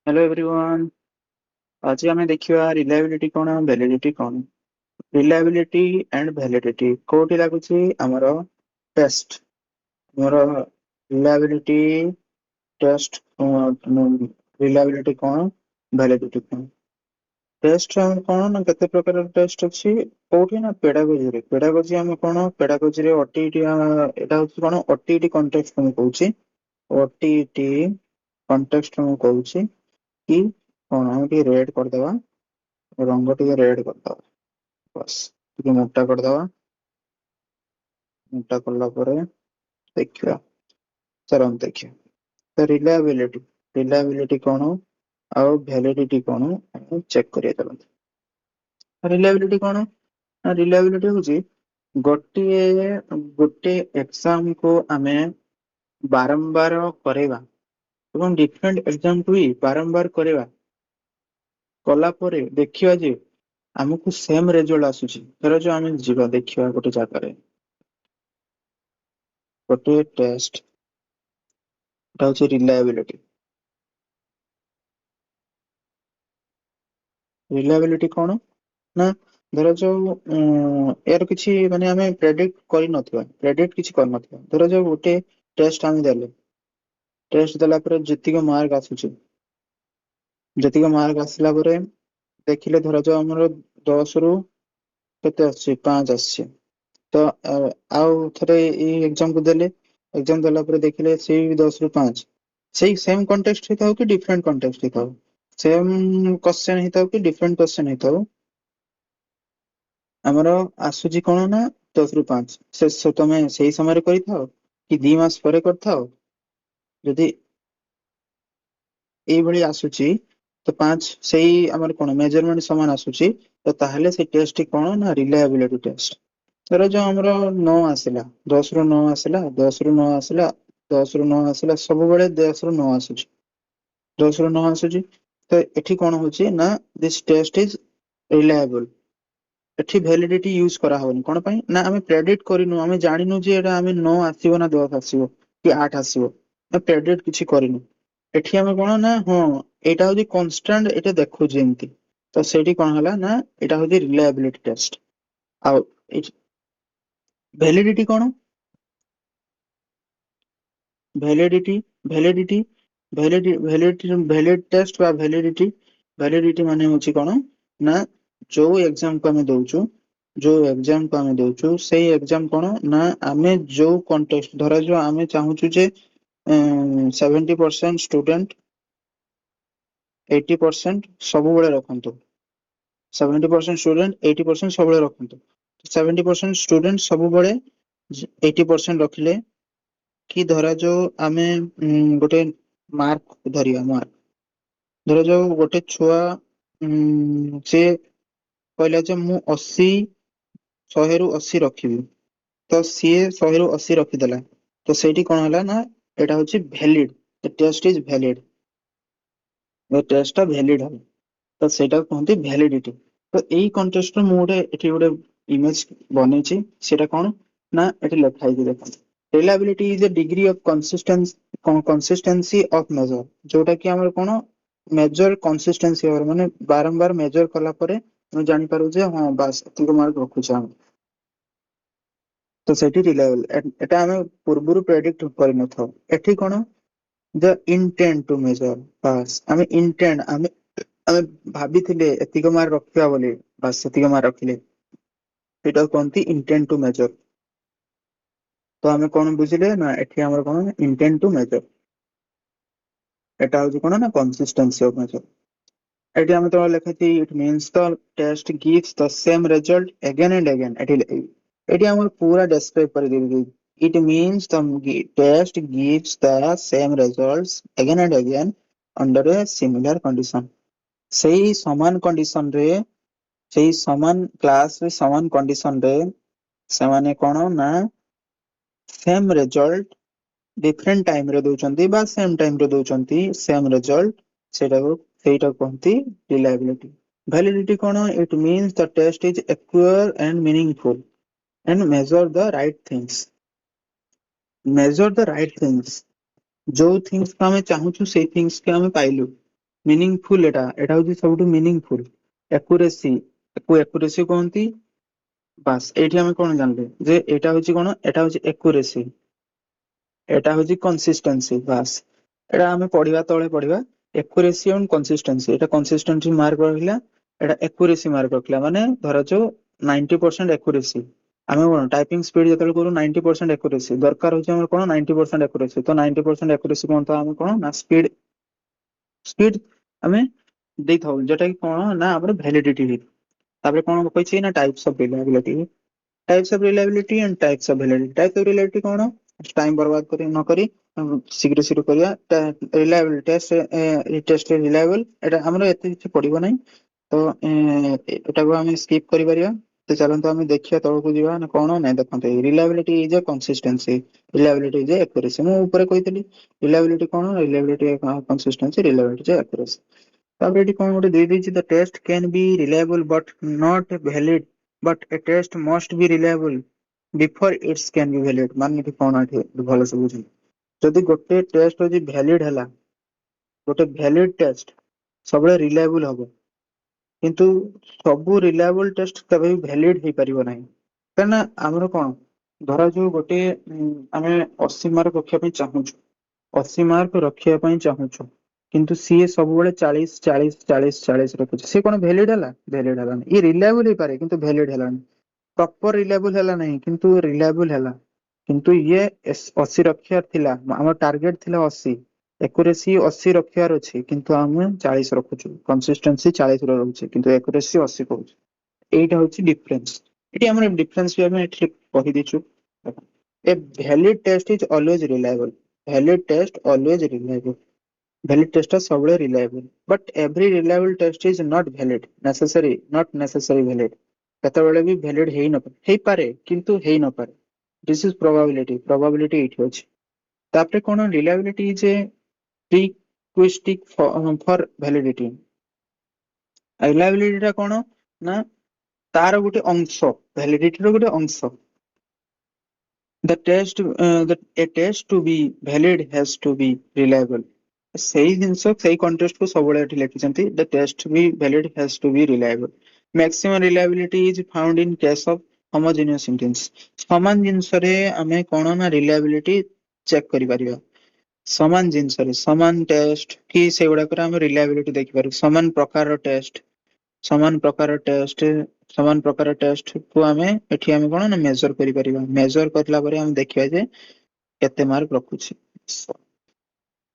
Hello everyone. आज आम देखा रिलायबिलिटी कौन वैलिडिटी कौन। रिलायबिलिटी एंड वैलिडिटी कोटी लगुच आमर टेस्ट मोर रिलायबिलिटी टेस्ट रिलायबिलिटी कौन वैलिडिटी कौन। टेस्ट कौन ना केते प्रकार टेस्ट अच्छी कोठी ना पेडागोजी पेडागोजी आम कौन पेडागोजी ओटीटी एटा होची कौन ओटीटी कॉन्टेक्स्ट में कहूची ओटीटी कॉन्टेक्स्ट में कहूची कि कौन हम रेड करदेवा रंग टे रेड करदे बस टे मोटा करदे मोटा कला देखिए सर हम देखिए तो रिलायबिलिटी रिलायबिलिटी कौन आउ वैलिडिटी कौन चेक करिए चलते। रिलायबिलिटी कौन रिलायबिलिटी हूँ गोटे गोटे एग्जाम को आमे बारंबार करेगा एवं डिफरेंट एग्जाम को भी बारंबार करेगा कला परे देखिए जे आमको सेम रेजल्ट आसुची धर जो आम जीवा देखिए गोटे जगार गोटे टेस्ट हूँ रिलायबिलिटी रिलायबिलिटी कौन ना धर जो यार किसी माने आमे प्रेडिक्ट करि नथिबा प्रेडिक्ट किछि कर नथिबा धर जो गोटे टेस्ट आमे देले टेस्ट देला पर जतिक मार्क आसुची जतिक मार्क आसला परे देखिले धर जो हमर 10 रु केते आछि 5 आछि तो आउ थरे ई एग्जाम को देले एग्जाम देला पर देखिले से 10 रु 5 सेही सेम कॉन्टेक्स्ट ही थाउ कि डिफरेंट कॉन्टेक्स्ट ही थाउ सेम क्वेश्चन ही थाउ कि डिफरेंट क्वेश्चन ही थाउ ଆମର ଆସୁଛି କଣ ନା 10 ରୁ 5 ତମେ ସେଇ ସମୟରେ କରିଥାଅ କି 2 ମାସ ପରେ କରିଥାଅ ଯଦି ଏଇଭଳି ଆସୁଛି ତ 5 ସେଇ ଆମର କଣ ମେଜରମେଣ୍ଟ ସମାନ ଆସୁଛି ତ ତାହେଲେ ସେ ଟେଷ୍ଟ ଟି କଣ ନା ରିଲାୟବିଲିଟି ଟେଷ୍ଟ। ଧର ଯୋଉ ଆମର 9 ଆସିଲା 10 ରୁ 9 ଆସିଲା 10 ରୁ 9 ଆସିଲା 10 ରୁ 9 ଆସିଲା ସବୁବେଳେ 10 ରୁ 9 ଆସୁଛି 10 ରୁ 9 ଆସୁଛି ତ ଏଠି କଣ ହଉଛି ନା ଦିସ୍ ଟେଷ୍ଟ ଇଜ ରିଲାୟବଲ ଏଠି ଭ୍ୟାଲିଡିଟି ୟୁଜ କରାହବନି କଣ ପାଇଁ ନା ଆମେ ପ୍ରେଡିକ୍ଟ କରିନୁ ଆମେ ଜାଣିନୁ ଯେ ଏଟା ଆମେ 9 ଆସିବ ନା 10 ଆସିବ କି 8 ଆସିବ ନା ପ୍ରେଡିକ୍ଟ କିଛି କରିନୁ ଏଠି ଆମେ କଣ ନା ହଁ ଏଇଟା ହଉଛି କନଷ୍ଟାଣ୍ଟ ଏଇଟା ଦେଖୁଛି ଏମିତି ତ ସେଇଠି କଣ ହେଲା ନା ଏଇଟା ହଉଛି ରିଲାୟବିଲିଟି ଟେଷ୍ଟ। ଆଉ ଭ୍ୟାଲିଡିଟି କଣ ଭ୍ୟାଲିଡିଟି ଭ୍ୟାଲିଡିଟି ଭ୍ୟାଲିଡିଟି ଟେଷ୍ଟ ବା ଭ୍ୟାଲିଡିଟି ମାନେ ହଉଛି କଣ ନା ଯୋଉ ଏକ୍ସାମ କୁ ଆମେ ଦଉଛୁ ଯୋଉ ଏକ୍ସାମ କୁ ଆମେ ଦଉଛୁ ସେଇ ଏକ୍ସାମ କଣ ନା ଆମେ ଯୋଉ କଣ୍ଟେକ୍ସଟ ଧରାଯାଉ ଆମେ ଚାହୁଁଛୁ ଯେ 70% ଷ୍ଟୁଡେଣ୍ଟ 80% ସବୁବେଳେ ରଖନ୍ତୁ 70% ଷ୍ଟୁଡେଣ୍ଟ 80% ସବୁବେଳେ ରଖନ୍ତୁ 70% ଷ୍ଟୁଡେଣ୍ଟ ସବୁବେଳେ 80% ରଖିଲେ କି ଧରାଯାଉ ଆମେ ଗୋଟେ ମାର୍କ ଧରିବା ମାର୍କ ଧରାଯାଉ ଗୋଟେ ଛୁଆ ସେ କହିଲା ଯେ ମୁଁ 80 100 ରୁ 80 ରଖିବି ତ ସିଏ 100 ରୁ 80 ରଖିଦେଲା ତ ସେଇଠି କଣ ହେଲା ନା ଏଟା ହଉଛି valid test is valid test ଟା ଭ୍ୟାଲିଡ ହବ ତ ସେଇଟା କୁହନ୍ତି ଭ୍ୟାଲିଡିଟି। ତ ଏଇ କଣ୍ଟେଷ୍ଟ ରେ ମୁଁ ଗୋଟେ ଏଠି ଗୋଟେ ଇମେଜ ବନେଇଛି ସେଟା କଣ ନା ଏଠି ଲେଖା ହେଇଛି ଦେଖନ୍ତୁ reliability is a degree of consistency of measure ଯୋଉଟା କି ଆମର କଣ मेजर कंसिस्टेंसी और माने बारंबार मेजर कला परे हम जानि पारु जे हां बास एतिको मार्क रखुछ हम तो सेठी रिलायबल एटा हमें पूर्वरु प्रेडिक्ट करि न थाउ एठी कोन द इंटेंट टू मेजर बास हमें इंटेंट हमें हमें भाबिथिले एतिको मार्क रखिया बोली बास एतिको mark रखिले Etah कोनती intent to major तो हमें कोन बुझिले ना एठी हमर कोन इंटेंट टू मेजर एटा होची कोन ना कंसिस्टेंसी ऑफ मेजर एटी हम तो लिखिथि it means the test gives the same result again and again एटी हम पूरा डिस्क्राइब कर देबी it means the test gives the same results again and again under a similar condition सही समान कंडीशन रे सही समान क्लास रे समान कंडीशन रे से माने कोन ना सेम रिजल्ट डिफरेंट टाइम रे दोचंती बा सेम टाइम रे दोचंती सेम रिजल्ट सेटा कहती रिलायबिलिटी। Validity कौन it means the test is accurate and meaningful and measure the right things measure the right things जो थिंग्स का हमें चाहूछु से थिंग्स के हमें पाइलु मीनिंगफुल एटा हूँ सब मीनिंगफुल एक्यूरेसी एक्यूरेसी कहती बास एठी आमे कोन जानले जे एटा होची कोन एटा होची एक्यूरेसी एटा होची कंसिस्टेंसी बास एटा आमे पढिबा तळे पढिबा accuracy and consistency Etah consistency mark रखिला Etah accuracy mark रखिला माने धरा जो 90% एक्यूरेसी आमे कोन टाइपिंग स्पीड जतल करू 90% एक्यूरेसी दरकार होची हमर कोन 90% एक्यूरेसी तो 90% एक्यूरेसी कोन तो आमे कोन ना स्पीड स्पीड आमे देई थाउ जेटा कि कोन ना हमर वैलिडिटी तापर कोन कहै ना types of reliability and types of validity type of reliability cone time बर्बाद करी न करी शीघ्र शीघ्र करिया रिलायबल टेस्ट टेस्ट रिलायबल एटा हमर एते किछ पडिबो नै तो एटा को हम स्किप करि परिया तो चलंतु हम देखिया तळको जीवा ना कोन नै देखंते reliability is a consistency reliability is accuracy मु ऊपर कहितली रिलायबिलिटी कोन reliability consistency reliability is accuracy तापर एटी कोन गोटे दे देछि the test can be reliable but not valid but a test must be reliable before it can be valid मान एठी कोन आठी भलो से बुझी जदि गोटे टेस्ट होजी वैलिड हला गोटे वैलिड टेस्ट सबले रिलायबल हबो किंतु सबु रिलायबल टेस्ट कभी वैलिड हे परिबो नै कना हमर कोन धरा जो गोटे आमे 80 मार्क रखिया पई चाहू 80 मार्क रखिया पई चाहू किंतु सी सब बेले 40 40 40 40 रखुछ से कोन वैलिड हला ये रिलायबल हे पारे किंतु वैलिड हला प्रॉपर रिलायबल हला नहीं किंतु रिलायबल हला किंतु ये 80 रखियार थिला हमर टारगेट थिला 80 एक्यूरेसी 80 रखियार अछि किंतु हम 40 रखुछु कंसिस्टेंसी 40 रो रहउछि किंतु एक्यूरेसी 80 कहउछि एटा होछि डिफरेंस एटी हमर डिफरेंस भी हम एठी कहि दिछु a valid test is always reliable valid test always reliable valid test are सबले reliable but every reliable test is not valid not necessary valid केतबेले भी valid हेई पारे किंतु हेई न पारे this is probability इठी अछि तापरे कोन reliability is a prerequisite for validity reliability टा कोन ना तार गुटे अंश validity रो गुटे अंश a test to be valid has to be reliable सही जिनस सही कंटेस्ट को सबले एठी लिखिसंती the test be valid has to be reliable maximum reliability is found in case of homogeneous sentence समान जिनस रे हमें कोन ना रिलायबिलिटी चेक करि परिबा समान जिनस रे समान टेस्ट की सेगुडा कर हम रिलायबिलिटी देखि पारु समान प्रकार टेस्ट को हमें एठी हमें कोन ना मेजर करि परिबा मेजर करला परे हम देखिबा जे केते मार्क रखुछि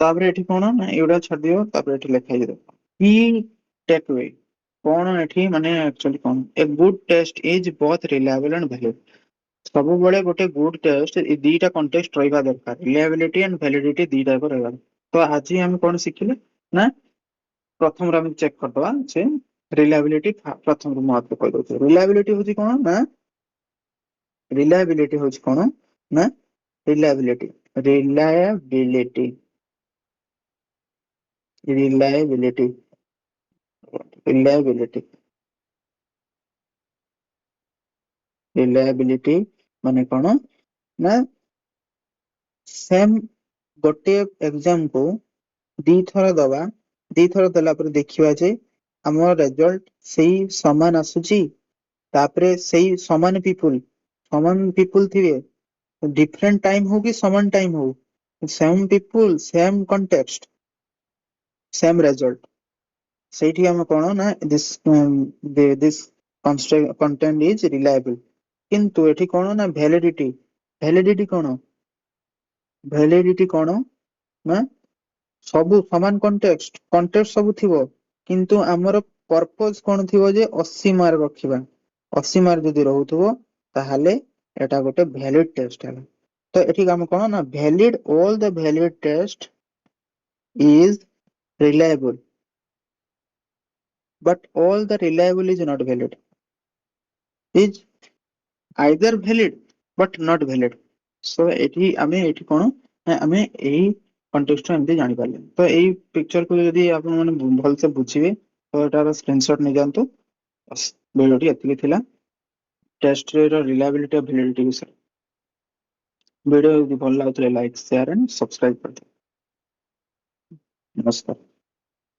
तापर एठी कोन ना एउडा छड दियो तापर एठी लिखा हिरो की टेक अवे कोन एठी माने एक्चुअली कोन a good test is both reliable and valid सब बळे गोटे गुड टेस्ट ए दीटा कॉन्टेक्स्ट रहबा दरकार रिलायबिलिटी एंड वैलिडिटी दीटा को रहबा तो आज हम कोन सिखिले ना प्रथम रा हम चेक करतबा जे रिलायबिलिटी प्रथम रो महत्व कहि दो रिलायबिलिटी होची कोन ना रिलायबिलिटी होची कोन ना reliability reliability reliability reliability reliability माने कोन ना सेम गोटे एग्जाम को दी थर दला पर देखिबा जे हमर रिजल्ट सही समान आसुची तापरे सही समान पीपल थिबे डिफरेंट टाइम हो कि समान टाइम हो same people same context same result सेठी हम कोन ना दिस कंटेंट इज रिलायबल किंतु एठी कोन ना वैलिडिटी कोन ना सब समान कॉन्टेक्स्ट सब थिबो किंतु हमर पर्पस कोन थिबो जे 80 मार्क रखिबा 80 मार्क जदी रहउथबो ताहाले एटा गोटे वैलिड टेस्ट है तो एठी हम कोन ना valid all the valid test is reliable but all the reliable is not valid is either valid but not valid so एठी हमें एठी कोन हमें एही कॉन्टेक्स्ट एमती जानि पाले तो एही पिक्चर को यदि आपन माने भल से बुझिबे तो एटार स्क्रीनशॉट नै जानतो बस वीडियोटी एतिकी थिला टेस्ट रे रिलायबिलिटी और वैलिडिटी विषय वीडियो यदि भल लागुतले लाइक शेयर एंड सब्सक्राइब कर नमस्कार।